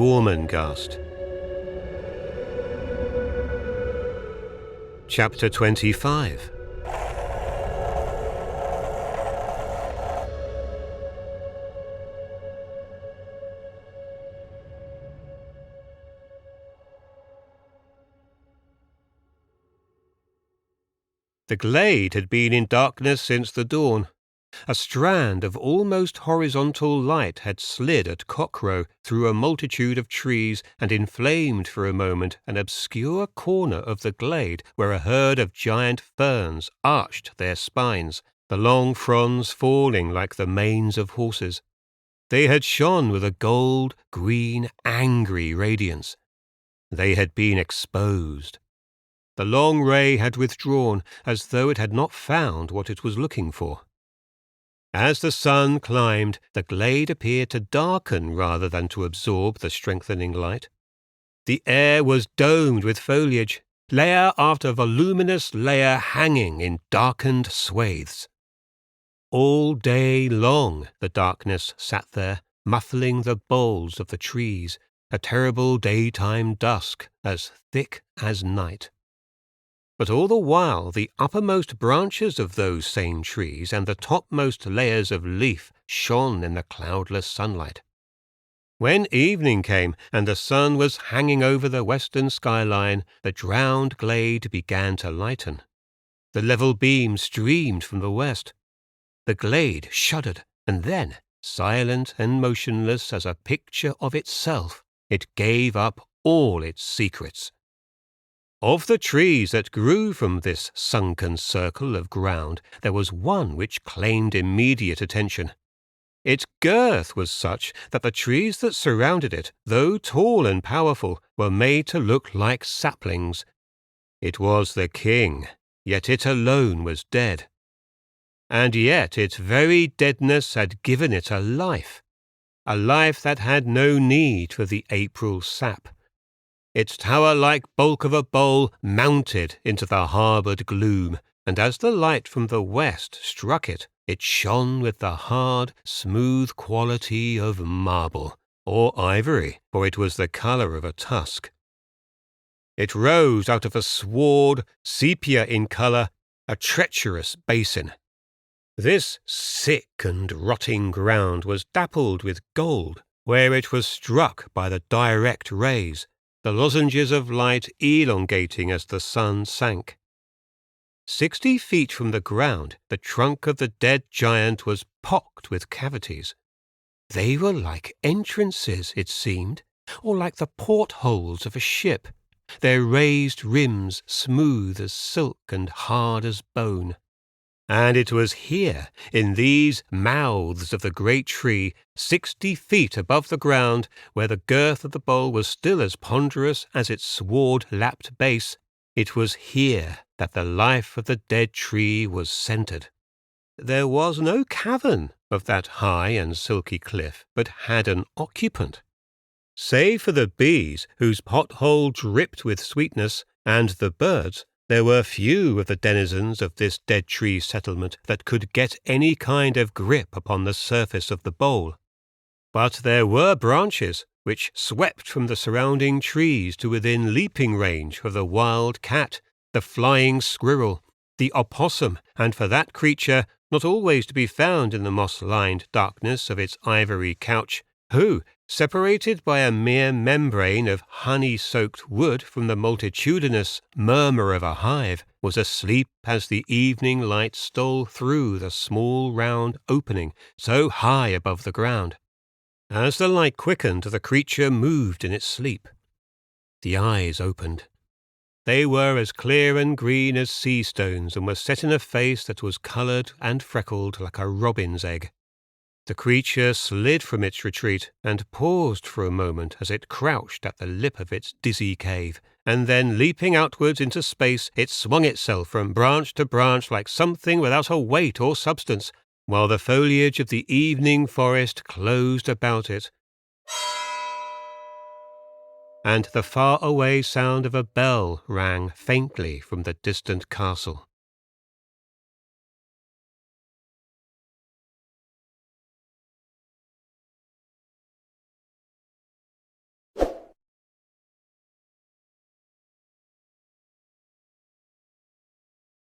Gormenghast. Chapter 25. The glade had been in darkness since the dawn. A strand of almost horizontal light had slid at cockcrow through a multitude of trees and inflamed for a moment an obscure corner of the glade where a herd of giant ferns arched their spines, the long fronds falling like the manes of horses. They had shone with a gold, green, angry radiance. They had been exposed. The long ray had withdrawn, as though it had not found what it was looking for. As the sun climbed, the glade appeared to darken rather than to absorb the strengthening light. The air was domed with foliage, layer after voluminous layer hanging in darkened swathes. All day long the darkness sat there, muffling the boles of the trees, a terrible daytime dusk as thick as night. But all the while the uppermost branches of those same trees and the topmost layers of leaf shone in the cloudless sunlight. When evening came and the sun was hanging over the western skyline, the drowned glade began to lighten. The level beam streamed from the west. The glade shuddered, and then, silent and motionless as a picture of itself, it gave up all its secrets. Of the trees that grew from this sunken circle of ground, there was one which claimed immediate attention. Its girth was such that the trees that surrounded it, though tall and powerful, were made to look like saplings. It was the king, yet it alone was dead. And yet its very deadness had given it a life that had no need for the April sap. Its tower-like bulk of a bole mounted into the harboured gloom, and as the light from the west struck it, it shone with the hard, smooth quality of marble, or ivory, for it was the colour of a tusk. It rose out of a sward, sepia in colour, a treacherous basin. This sick and rotting ground was dappled with gold, where it was struck by the direct rays, the lozenges of light elongating as the sun sank. 60 feet from the ground, the trunk of the dead giant was pocked with cavities. They were like entrances, it seemed, or like the portholes of a ship, their raised rims smooth as silk and hard as bone. And it was here, in these mouths of the great tree, 60 feet above the ground, where the girth of the bole was still as ponderous as its sword-lapped base, it was here that the life of the dead tree was centred. There was no cavern of that high and silky cliff, but had an occupant. Save for the bees, whose pothole dripped with sweetness, and the birds, there were few of the denizens of this dead tree settlement that could get any kind of grip upon the surface of the bowl. But there were branches which swept from the surrounding trees to within leaping range of the wild cat, the flying squirrel, the opossum, and for that creature, not always to be found in the moss-lined darkness of its ivory couch, who, separated by a mere membrane of honey-soaked wood from the multitudinous murmur of a hive, was asleep as the evening light stole through the small round opening so high above the ground. As the light quickened, the creature moved in its sleep. The eyes opened. They were as clear and green as sea stones and were set in a face that was coloured and freckled like a robin's egg. The creature slid from its retreat and paused for a moment as it crouched at the lip of its dizzy cave, and then leaping outwards into space, it swung itself from branch to branch like something without a weight or substance, while the foliage of the evening forest closed about it, and the far-away sound of a bell rang faintly from the distant castle.